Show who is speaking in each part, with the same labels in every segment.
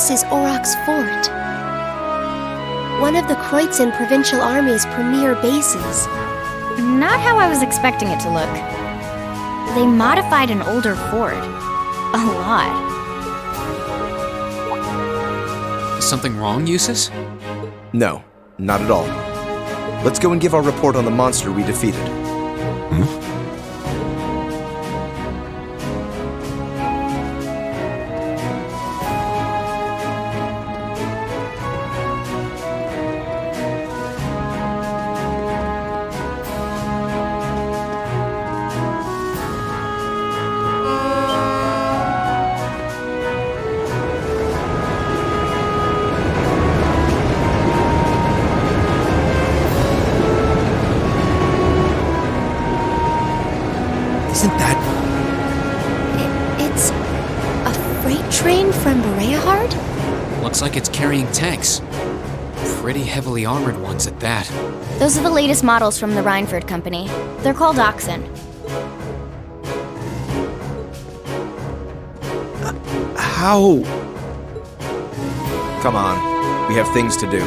Speaker 1: This is Auroch's fort. One of the Kroitzen Provincial Army's premier bases.
Speaker 2: Not how I was expecting it to look. They modified an older fort. A lot.
Speaker 3: Is something wrong, Eustace?
Speaker 4: No, not at all. Let's go and give our report on the monster we defeated.
Speaker 5: Isn't that...
Speaker 1: It's a freight train from Bereahard?
Speaker 3: Looks like it's carrying tanks. Pretty heavily armored ones at that.
Speaker 2: Those are the latest models from the Reinford Company. They're called Oxen.
Speaker 5: How...
Speaker 4: Come on, we have things to do.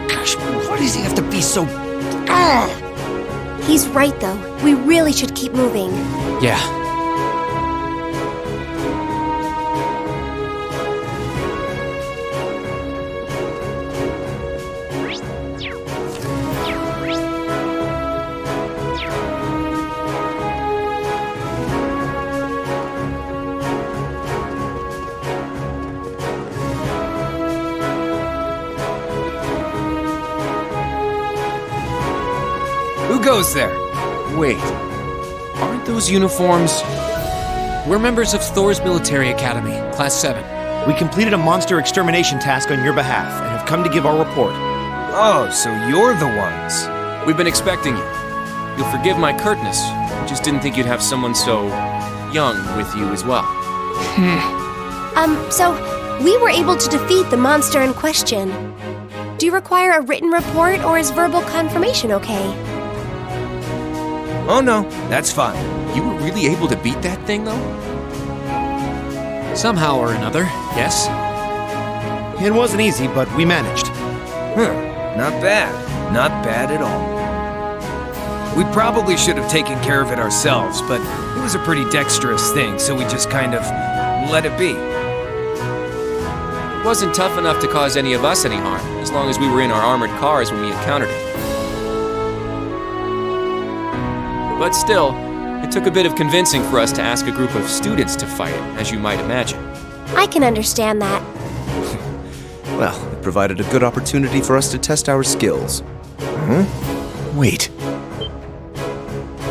Speaker 5: Gosh, why does he have to be so...
Speaker 1: He's right, though. We really should keep moving.
Speaker 3: Yeah.
Speaker 6: Who goes there? Wait, aren't those uniforms?
Speaker 3: We're members of Thor's Military Academy, Class 7.
Speaker 5: We completed a monster extermination task on your behalf and have come to give our report.
Speaker 6: Oh, so you're the ones. We've been expecting you. You'll forgive my curtness. I just didn't think you'd have someone so young with you as well.
Speaker 1: So we were able to defeat the monster in question. Do you require a written report or is verbal confirmation okay?
Speaker 6: Oh no, that's fine. You were really able to beat that thing, though?
Speaker 3: Somehow or another, yes.
Speaker 5: It wasn't easy, but we managed.
Speaker 6: Not bad. Not bad at all. We probably should have taken care of it ourselves, but it was a pretty dexterous thing, so we just kind of let it be. It wasn't tough enough to cause any of us any harm, as long as we were in our armored cars when we encountered it. But still, it took a bit of convincing for us to ask a group of students to fight it, as you might imagine.
Speaker 1: I can understand that.
Speaker 4: Well, it provided a good opportunity for us to test our skills.
Speaker 5: Wait.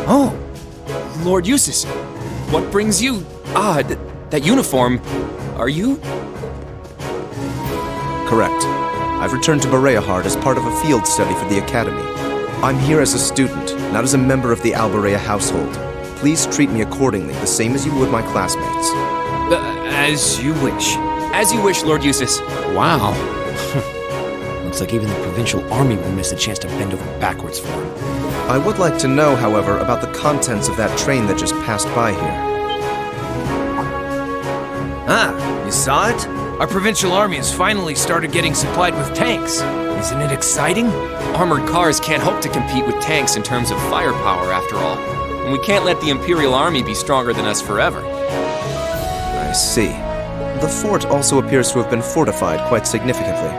Speaker 6: Oh, Lord Eustace, what brings you? That uniform, are you?
Speaker 4: Correct. I've returned to Bereahard as part of a field study for the Academy. I'm here as a student, not as a member of the Alberea household. Please treat me accordingly, the same as you would my classmates.
Speaker 6: As you wish. As you wish, Lord Eustace.
Speaker 3: Wow.
Speaker 5: Looks like even the Provincial Army will miss a chance to bend over backwards for him.
Speaker 4: I would like to know, however, about the contents of that train that just passed by here.
Speaker 6: You saw it? Our Provincial Army has finally started getting supplied with tanks. Isn't it exciting? Armored cars can't hope to compete with tanks in terms of firepower, after all. And we can't let the Imperial Army be stronger than us forever.
Speaker 4: I see. The fort also appears to have been fortified quite significantly.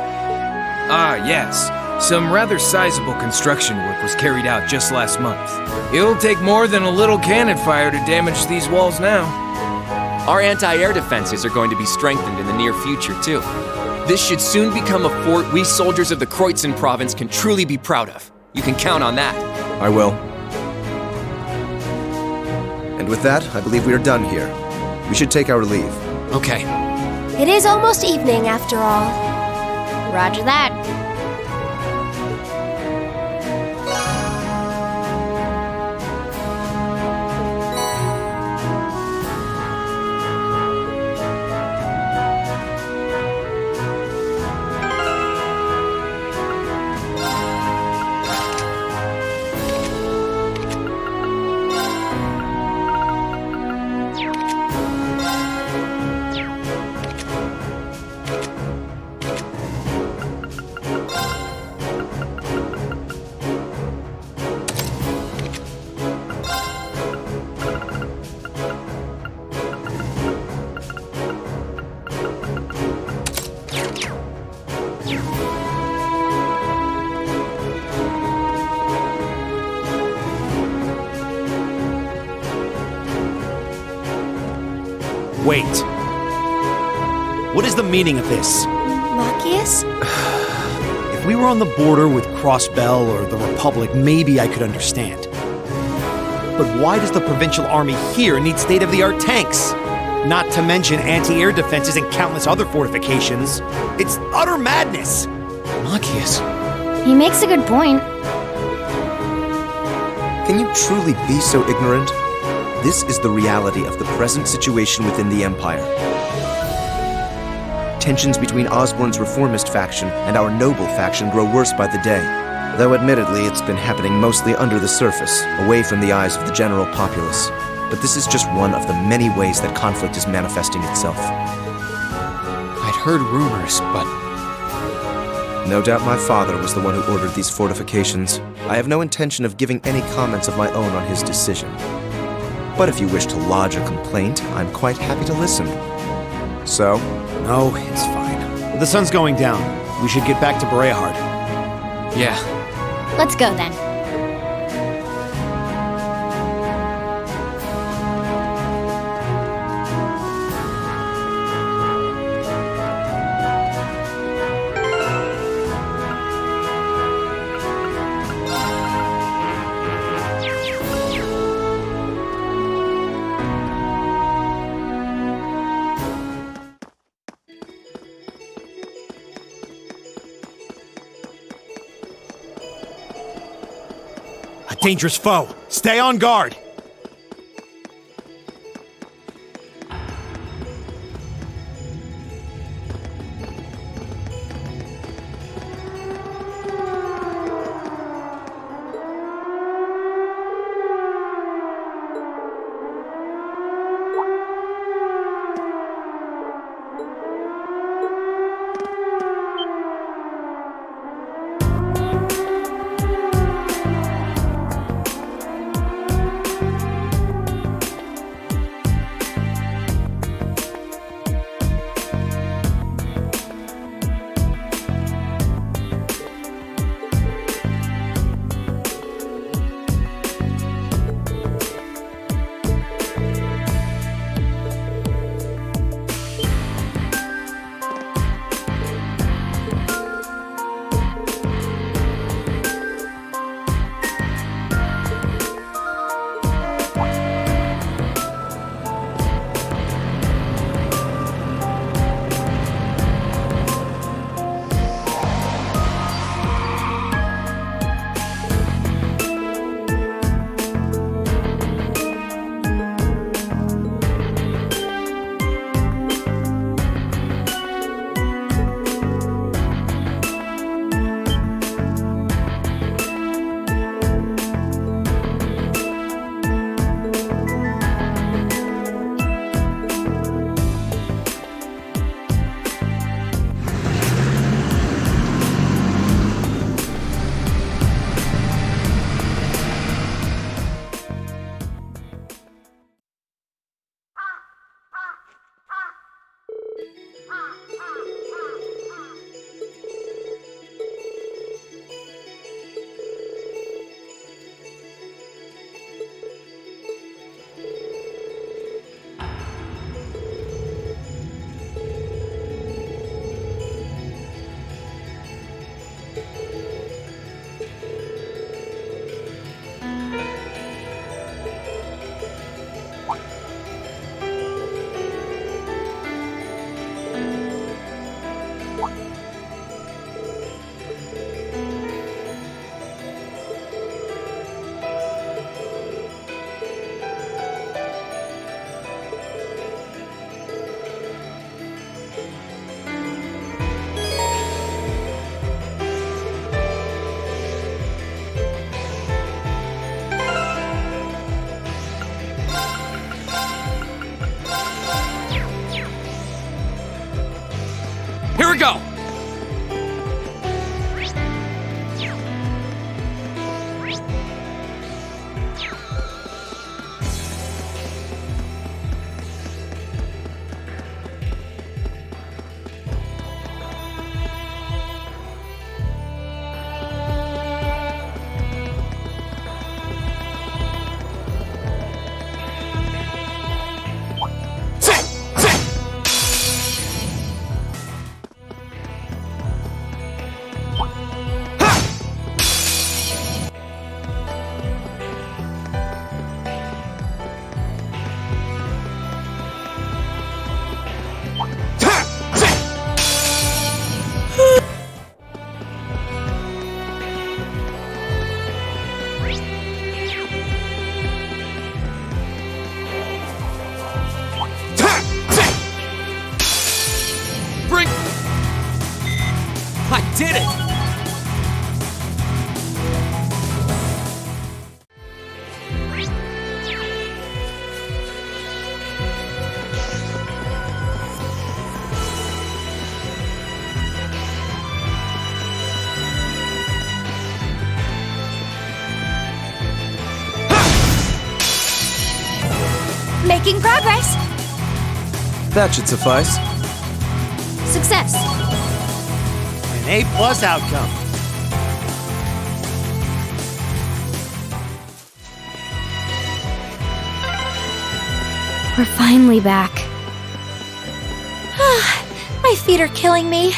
Speaker 6: Yes. Some rather sizable construction work was carried out just last month. It'll take more than a little cannon fire to damage these walls now. Our anti-air defenses are going to be strengthened in the near future, too. This should soon become a fort we soldiers of the Kroitzen province can truly be proud of. You can count on that.
Speaker 4: I will. And with that, I believe we are done here. We should take our leave.
Speaker 3: Okay.
Speaker 1: It is almost evening, after all.
Speaker 2: Roger that.
Speaker 5: Wait. What is the meaning of this?
Speaker 1: Machias?
Speaker 5: If we were on the border with Crossbell or the Republic, maybe I could understand. But why does the Provincial Army here need state-of-the-art tanks? Not to mention anti-air defenses and countless other fortifications. It's utter madness!
Speaker 3: Machias.
Speaker 2: He makes a good point.
Speaker 4: Can you truly be so ignorant? This is the reality of the present situation within the Empire. Tensions between Osborn's reformist faction and our noble faction grow worse by the day. Though admittedly, it's been happening mostly under the surface, away from the eyes of the general populace. But this is just one of the many ways that conflict is manifesting itself.
Speaker 3: I'd heard rumors, but
Speaker 4: No doubt my father was the one who ordered these fortifications. I have no intention of giving any comments of my own on his decision. But if you wish to lodge a complaint, I'm quite happy to listen. So?
Speaker 5: No, it's fine. The sun's going down. We should get back to Bereahard.
Speaker 3: yeah.
Speaker 2: Let's go then.
Speaker 5: A dangerous foe. Stay on guard. it!
Speaker 2: Making progress.
Speaker 4: That should suffice.
Speaker 2: Success.
Speaker 5: An A+ outcome.
Speaker 2: We're finally back.
Speaker 1: My feet are killing me.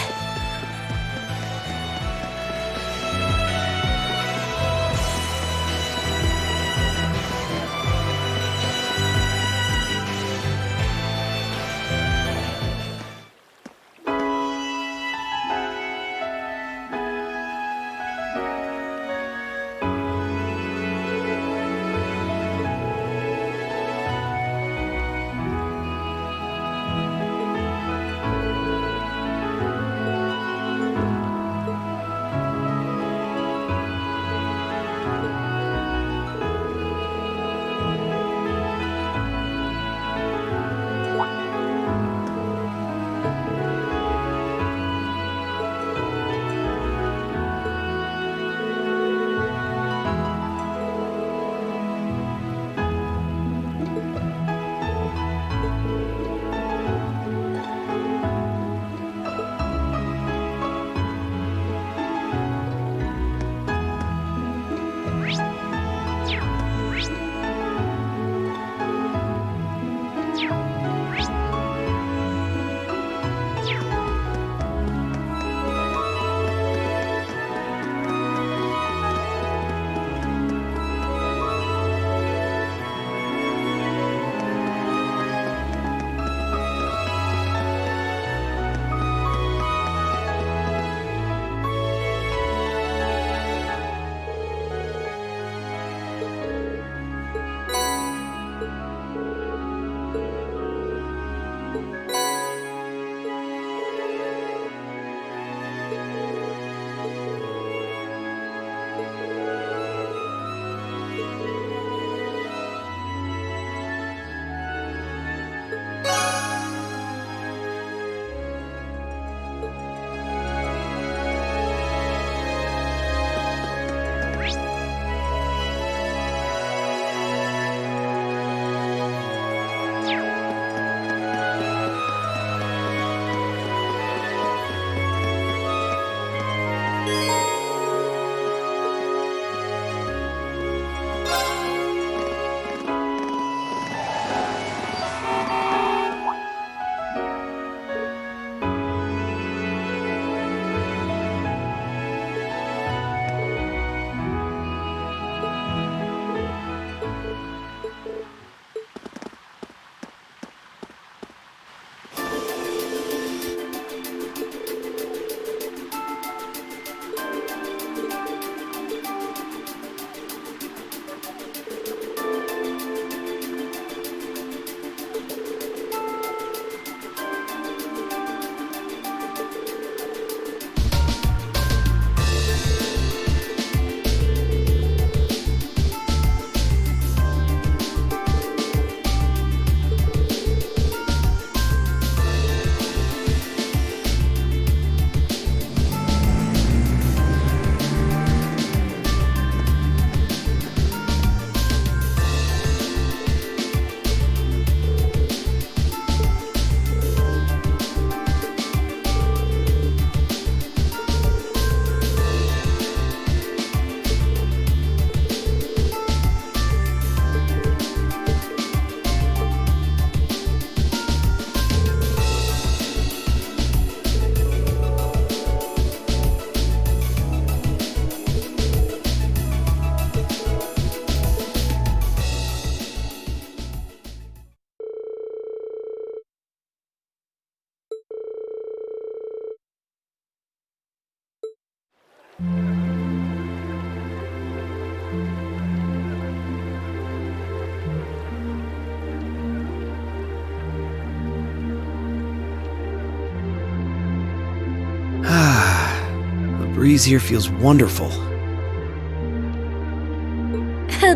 Speaker 5: breeze here feels wonderful.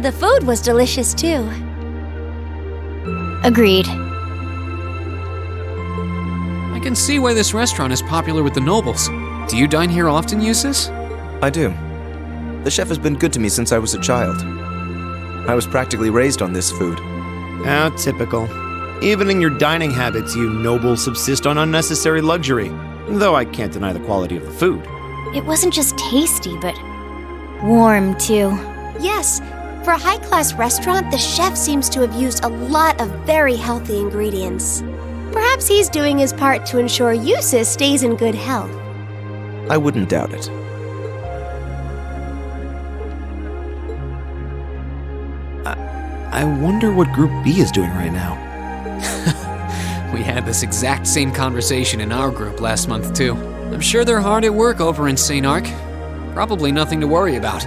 Speaker 1: The food was delicious too.
Speaker 2: Agreed.
Speaker 3: I can see why this restaurant is popular with the nobles. Do you dine here often, Eustace?
Speaker 4: I do. The chef has been good to me since I was a child. I was practically raised on this food.
Speaker 5: How typical. Even in your dining habits, you nobles subsist on unnecessary luxury. Though I can't deny the quality of the food.
Speaker 2: It wasn't just tasty, but warm too.
Speaker 1: Yes, for a high-class restaurant, the chef seems to have used a lot of very healthy ingredients. Perhaps he's doing his part to ensure Eustace stays in good health.
Speaker 4: I wouldn't doubt it.
Speaker 5: I wonder what Group B is doing right now.
Speaker 3: We had this exact same conversation in our group last month, too. I'm sure they're hard at work over in St. Ark. Probably nothing to worry about.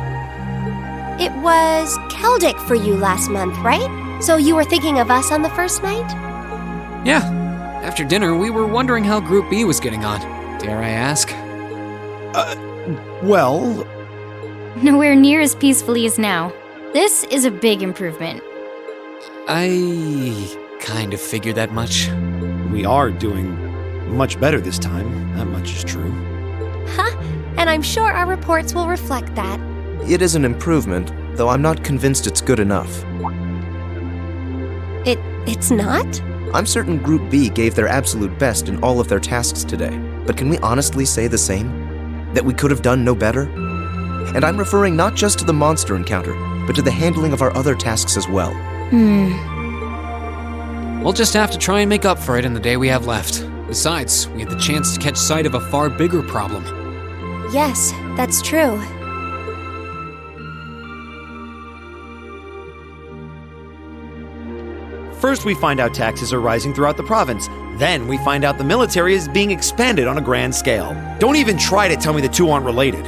Speaker 1: It was Keldic for you last month, right? So you were thinking of us on the first night?
Speaker 3: Yeah. After dinner, we were wondering how Group B was getting on. Dare I ask?
Speaker 5: Well,
Speaker 2: Nowhere near as peacefully as now. This is a big improvement.
Speaker 3: I kind of figured that much.
Speaker 5: we are doing much better this time. That much is true.
Speaker 1: Huh? And I'm sure our reports will reflect that.
Speaker 4: It is an improvement, though I'm not convinced it's good enough.
Speaker 1: It's not?
Speaker 4: I'm certain Group B gave their absolute best in all of their tasks today, but can we honestly say the same? That we could have done no better? And I'm referring not just to the monster encounter, but to the handling of our other tasks as well.
Speaker 3: We'll just have to try and make up for it in the day we have left. Besides, we had the chance to catch sight of a far bigger problem.
Speaker 1: Yes, that's true.
Speaker 5: First, we find out taxes are rising throughout the province. Then, we find out the military is being expanded on a grand scale. Don't even try to tell me the two aren't related.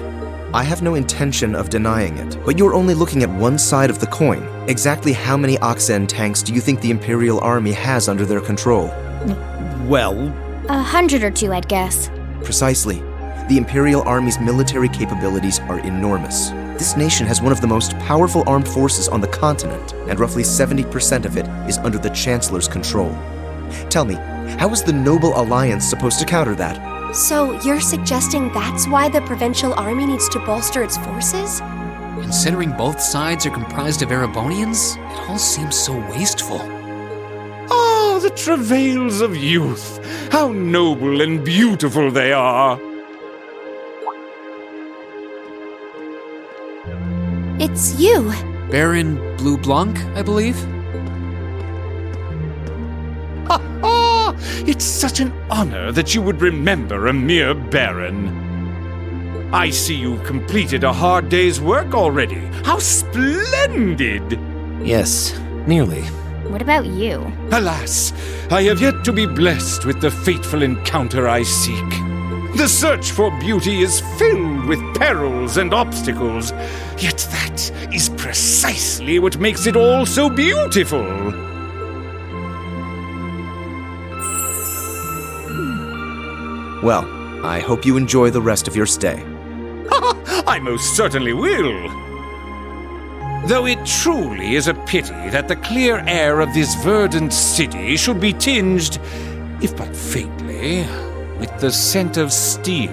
Speaker 4: I have no intention of denying it, but you're only looking at one side of the coin. Exactly how many Oxen tanks do you think the Imperial Army has under their control?
Speaker 5: Well,
Speaker 2: 100 or 2, I'd guess.
Speaker 4: Precisely. The Imperial Army's military capabilities are enormous. This nation has one of the most powerful armed forces on the continent, and roughly 70% of it is under the Chancellor's control. Tell me, how is the Noble Alliance supposed to counter that?
Speaker 1: So you're suggesting that's why the provincial army needs to bolster its forces?
Speaker 3: Considering both sides are comprised of Erebonians, it all seems so wasteful.
Speaker 7: Ah, the travails of youth! How noble and beautiful they are!
Speaker 1: It's you.
Speaker 3: Baron Blue Blanc, I believe?
Speaker 7: Ah, it's such an honor that you would remember a mere baron. I see you've completed a hard day's work already. How splendid!
Speaker 5: yes, nearly.
Speaker 2: What about you?
Speaker 7: Alas, I have yet to be blessed with the fateful encounter I seek. The search for beauty is filled with perils and obstacles, yet that is precisely what makes it all so beautiful.
Speaker 4: Well, I hope you enjoy the rest of your stay.
Speaker 7: I most certainly will. Though it truly is a pity that the clear air of this verdant city should be tinged, if but faintly, with the scent of steel.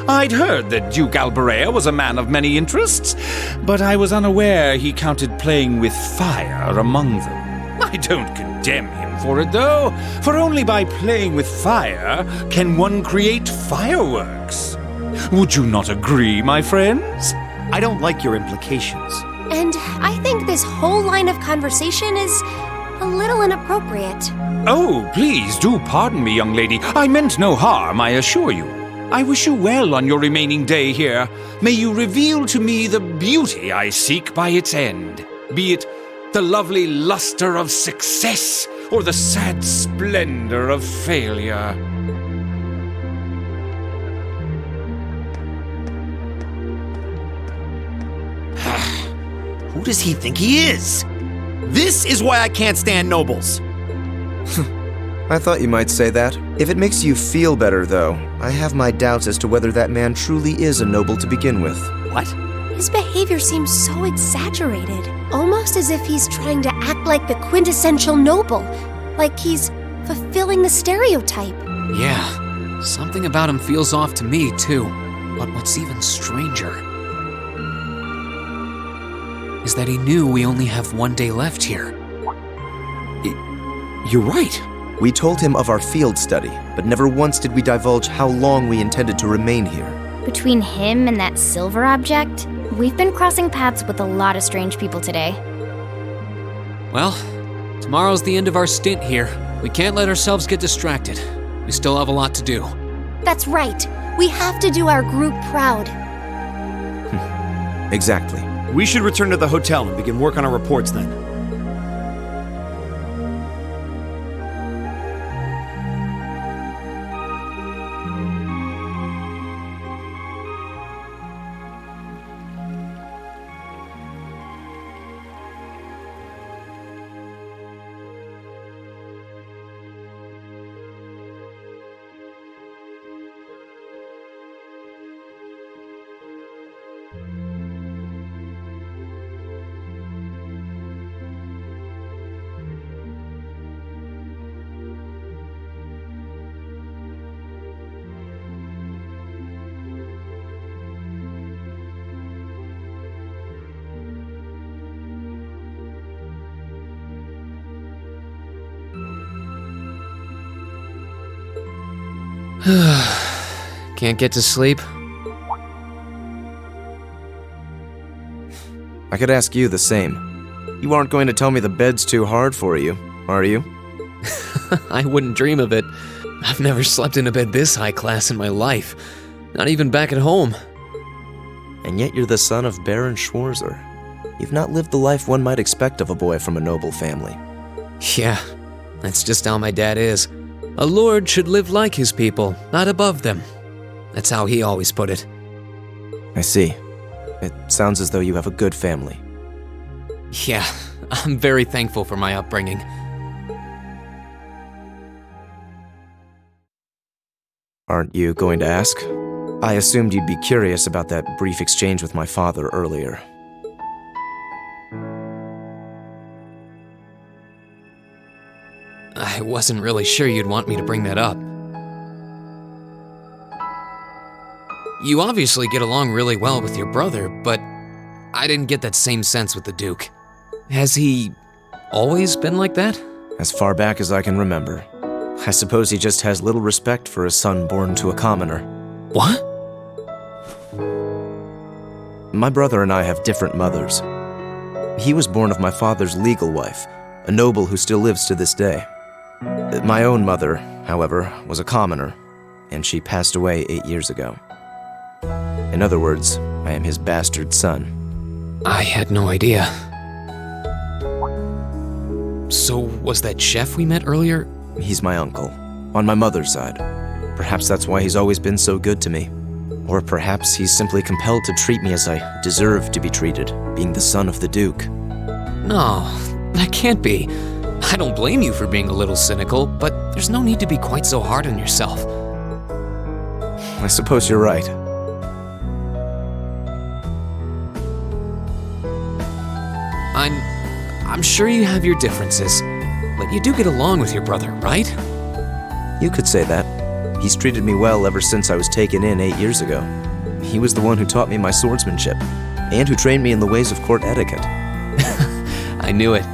Speaker 7: I'd heard that Duke Albarea was a man of many interests, but I was unaware he counted playing with fire among them. I don't condemn him for it, though, for only by playing with fire can one create fireworks. Would you not agree, my friends?
Speaker 5: I don't like your implications.
Speaker 1: And I think this whole line of conversation is a little inappropriate.
Speaker 7: Oh, please do pardon me, young lady. I meant no harm, I assure you. I wish you well on your remaining day here. May you reveal to me the beauty I seek by its end, be it the lovely luster of success or the sad splendor of failure.
Speaker 5: Who does he think he is? This is why I can't stand nobles.
Speaker 4: I thought you might say that. If it makes you feel better, though, I have my doubts as to whether that man truly is a noble to begin with.
Speaker 5: What?
Speaker 1: His behavior seems so exaggerated, almost as if he's trying to act like the quintessential noble, like he's fulfilling the stereotype.
Speaker 3: Yeah, something about him feels off to me, too. But what's even stranger is that he knew we only have one day left here.
Speaker 5: You're right.
Speaker 4: We told him of our field study, but never once did we divulge how long we intended to remain here.
Speaker 2: Between him and that silver object, we've been crossing paths with a lot of strange people today.
Speaker 3: Well, tomorrow's the end of our stint here. We can't let ourselves get distracted. We still have a lot to do.
Speaker 1: That's right. We have to do our group proud.
Speaker 4: Exactly.
Speaker 5: We should return to the hotel and begin work on our reports then.
Speaker 3: Can't get to sleep?
Speaker 4: I could ask you the same. You aren't going to tell me the bed's too hard for you, are you?
Speaker 3: I wouldn't dream of it. I've never slept in a bed this high class in my life. Not even back at home.
Speaker 4: And yet you're the son of Baron Schwarzer. You've not lived the life one might expect of a boy from a noble family.
Speaker 3: Yeah, that's just how my dad is. A lord should live like his people, not above them. That's how he always put it.
Speaker 4: I see. It sounds as though you have a good family.
Speaker 3: Yeah, I'm very thankful for my upbringing.
Speaker 4: Aren't you going to ask? I assumed you'd be curious about that brief exchange with my father earlier.
Speaker 3: I wasn't really sure you'd want me to bring that up. You obviously get along really well with your brother, but I didn't get that same sense with the Duke. Has he always been like that?
Speaker 4: As far back as I can remember. I suppose he just has little respect for a son born to a commoner.
Speaker 3: What?
Speaker 4: My brother and I have different mothers. He was born of my father's legal wife, a noble who still lives to this day. My own mother, however, was a commoner, and she passed away 8 years ago. In other words, I am his bastard son.
Speaker 3: I had no idea. So, was that chef we met earlier?
Speaker 4: He's my uncle, on my mother's side. Perhaps that's why he's always been so good to me. Or perhaps he's simply compelled to treat me as I deserve to be treated, being the son of the Duke.
Speaker 3: No, that can't be. I don't blame you for being a little cynical, but there's no need to be quite so hard on yourself.
Speaker 4: I suppose you're right.
Speaker 3: I'm sure you have your differences, but you do get along with your brother, right?
Speaker 4: You could say that. He's treated me well ever since I was taken in 8 years ago. He was the one who taught me my swordsmanship, and who trained me in the ways of court etiquette.
Speaker 3: I knew it.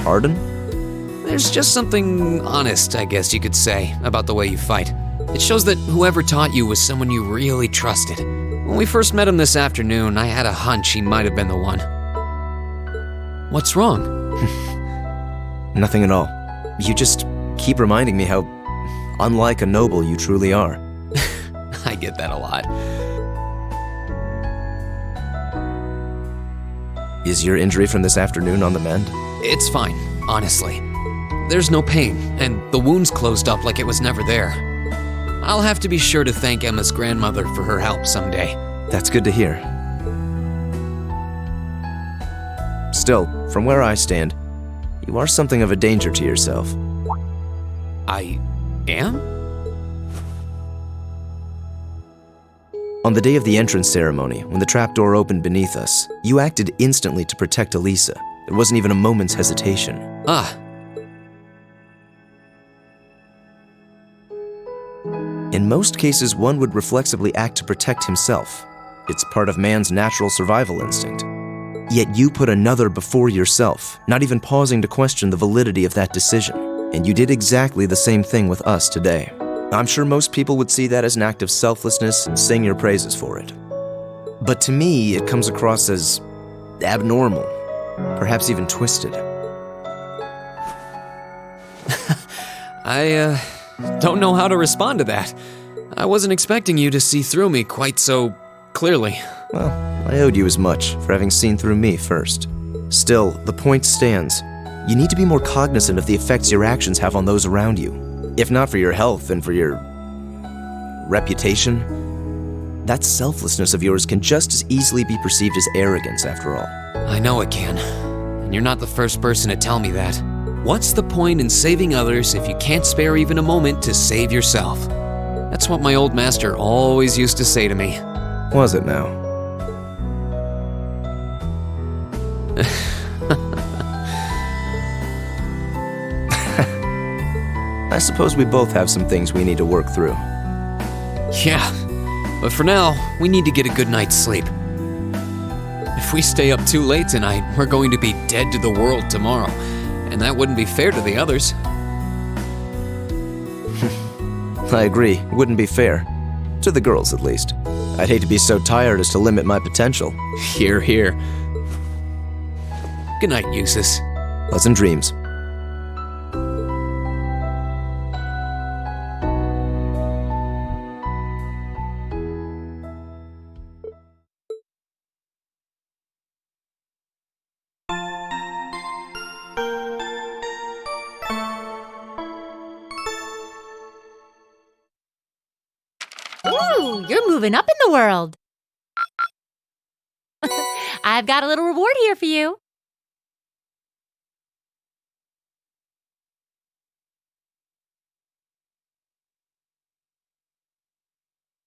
Speaker 4: Pardon?
Speaker 3: There's just something honest, I guess you could say, about the way you fight. It shows that whoever taught you was someone you really trusted. When we first met him this afternoon, I had a hunch he might have been the one. What's wrong?
Speaker 4: Nothing at all. You just keep reminding me how unlike a noble you truly are.
Speaker 3: I get that a lot.
Speaker 4: Is your injury from this afternoon on the mend?
Speaker 3: It's fine, honestly. There's no pain, and the wound's closed up like it was never there. I'll have to be sure to thank Emma's grandmother for her help someday.
Speaker 4: That's good to hear. Still, from where I stand, you are something of a danger to yourself.
Speaker 3: I am?
Speaker 4: On the day of the entrance ceremony, when the trapdoor opened beneath us, you acted instantly to protect Elisa. There wasn't even a moment's hesitation.
Speaker 3: Ah,
Speaker 4: In most cases, one would reflexively act to protect himself. It's part of man's natural survival instinct. Yet you put another before yourself, not even pausing to question the validity of that decision. And you did exactly the same thing with us today. I'm sure most people would see that as an act of selflessness and sing your praises for it. But to me, it comes across as abnormal, perhaps even twisted.
Speaker 3: I don't know how to respond to that. I wasn't expecting you to see through me quite so clearly.
Speaker 4: Well, I owed you as much for having seen through me first. Still, the point stands. You need to be more cognizant of the effects your actions have on those around you. If not for your health and for your reputation, that selflessness of yours can just as easily be perceived as arrogance after all.
Speaker 3: I know it can, and you're not the first person to tell me that. What's the point in saving others if you can't spare even a moment to save yourself? That's what my old master always used to say to me.
Speaker 4: Was it now? I suppose we both have some things we need to work through.
Speaker 3: Yeah, but for now, we need to get a good night's sleep. If we stay up too late tonight, we're going to be dead to the world tomorrow, and that wouldn't be fair to the others.
Speaker 4: I agree, it wouldn't be fair. To the girls, at least. I'd hate to be so tired as to limit my potential.
Speaker 3: Hear, hear. Good night, Eustace.
Speaker 4: Pleasant dreams.
Speaker 8: Ooh, you're moving up in the world. I've got a little reward here for you.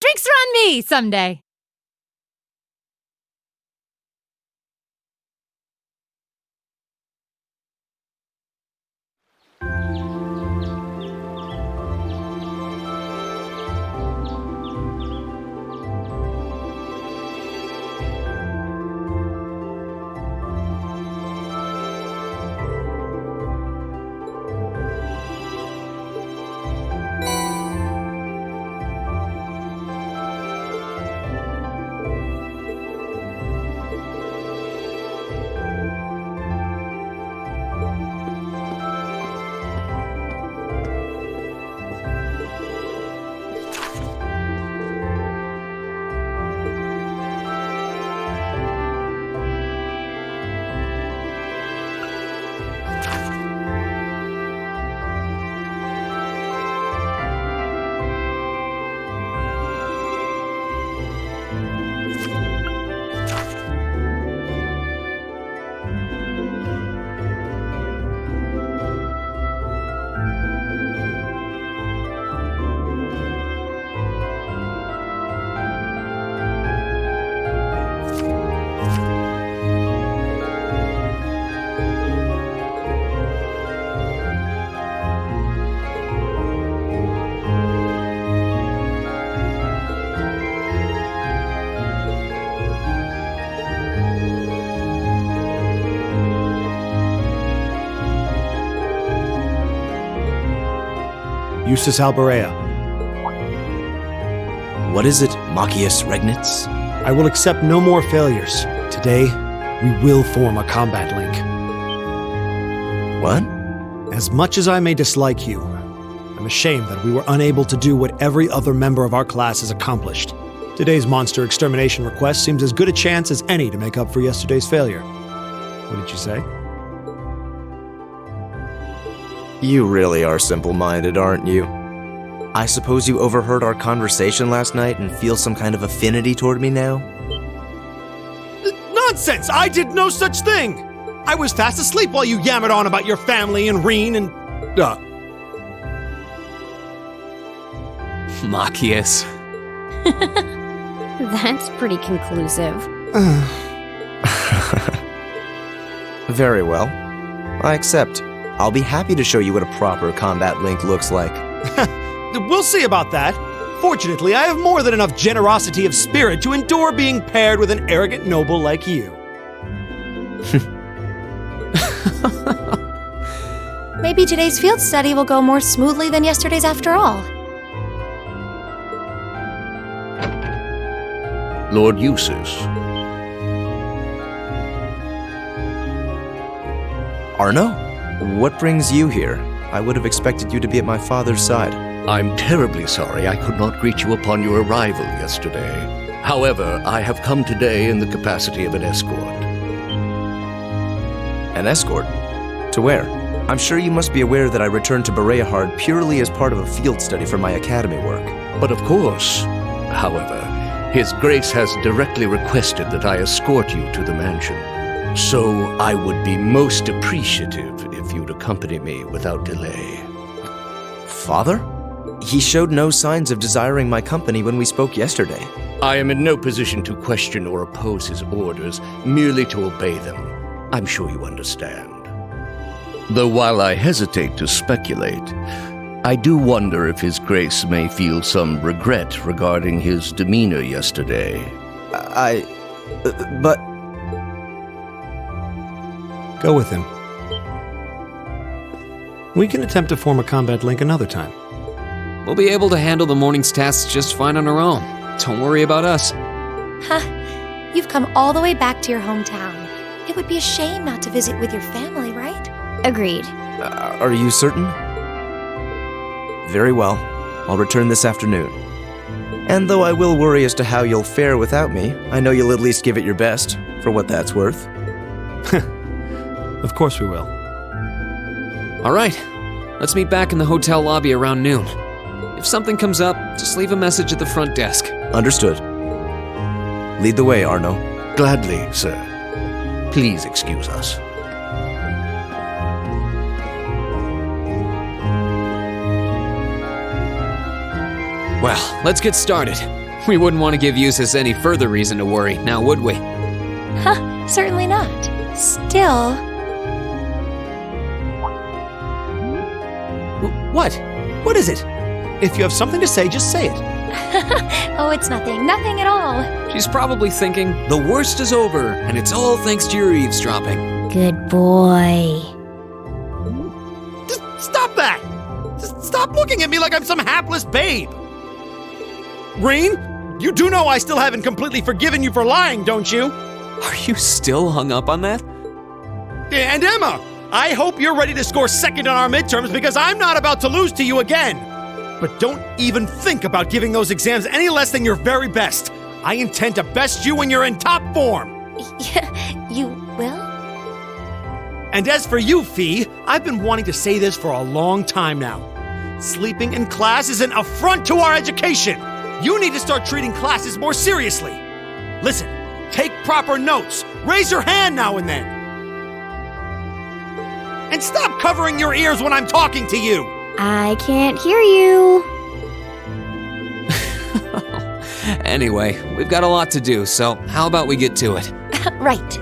Speaker 8: Drinks are on me someday.
Speaker 5: Eustace Alberea.
Speaker 4: What is it, Machias Regnitz?
Speaker 5: I will accept no more failures. Today, we will form a combat link.
Speaker 4: What?
Speaker 5: As much as I may dislike you, I'm ashamed that we were unable to do what every other member of our class has accomplished. Today's monster extermination request seems as good a chance as any to make up for yesterday's failure. What did you say?
Speaker 4: You really are simple-minded, aren't you? I suppose you overheard our conversation last night and feel some kind of affinity toward me now?
Speaker 5: Nonsense! I did no such thing! I was fast asleep while you yammered on about your family and Reen and...
Speaker 3: Machias.
Speaker 2: That's pretty conclusive.
Speaker 4: Very well. I accept. I'll be happy to show you what a proper combat link looks like.
Speaker 5: We'll see about that. Fortunately, I have more than enough generosity of spirit to endure being paired with an arrogant noble like you.
Speaker 1: Maybe today's field study will go more smoothly than yesterday's after all.
Speaker 9: Lord Eustace.
Speaker 4: Arno? What brings you here? I would have expected you to be at my father's side.
Speaker 9: I'm terribly sorry I could not greet you upon your arrival yesterday. However, I have come today in the capacity of an escort.
Speaker 4: An escort? To where? I'm sure you must be aware that I returned to Bereahard purely as part of a field study for my academy work.
Speaker 9: But of course, however, His Grace has directly requested that I escort you to the mansion. So I would be most appreciative if you'd accompany me without delay.
Speaker 4: Father? He showed no signs of desiring my company when we spoke yesterday.
Speaker 9: I am in no position to question or oppose his orders, merely to obey them. I'm sure you understand. Though while I hesitate to speculate, I do wonder if His Grace may feel some regret regarding his demeanor yesterday.
Speaker 4: But...
Speaker 5: Go with him. We can attempt to form a combat link another time.
Speaker 3: We'll be able to handle the morning's tasks just fine on our own. Don't worry about us.
Speaker 1: Huh. You've come all the way back to your hometown. It would be a shame not to visit with your family, right?
Speaker 2: Agreed.
Speaker 4: Are you certain? Very well. I'll return this afternoon. And though I will worry as to how you'll fare without me, I know you'll at least give it your best, for what that's worth.
Speaker 5: Of course we will.
Speaker 3: All right, let's meet back in the hotel lobby around noon. If something comes up, just leave a message at the front desk.
Speaker 4: Understood. Lead the way, Arno.
Speaker 9: Gladly, sir. Please excuse us.
Speaker 3: Well, let's get started. We wouldn't want to give Eustace any further reason to worry, now would we?
Speaker 1: Huh, certainly not. Still...
Speaker 5: What? What is it? If you have something to say, just say it.
Speaker 1: Oh, it's nothing. Nothing at all.
Speaker 3: She's probably thinking, the worst is over, and it's all thanks to your eavesdropping.
Speaker 2: Good boy.
Speaker 5: Just stop that! Just stop looking at me like I'm some hapless babe! Rain, you do know I still haven't completely forgiven you for lying, don't you?
Speaker 3: Are you still hung up on that?
Speaker 5: And Emma, I hope you're ready to score second on our midterms because I'm not about to lose to you again. But don't even think about giving those exams any less than your very best. I intend to best you when you're in top form.
Speaker 1: Yeah, you will?
Speaker 5: And as for you, Fee, I've been wanting to say this for a long time now. Sleeping in class is an affront to our education. You need to start treating classes more seriously. Listen, take proper notes. Raise your hand now and then. And stop covering your ears when I'm talking to you.
Speaker 2: I can't hear you.
Speaker 3: Anyway, we've got a lot to do, so how about we get to it?
Speaker 1: Right.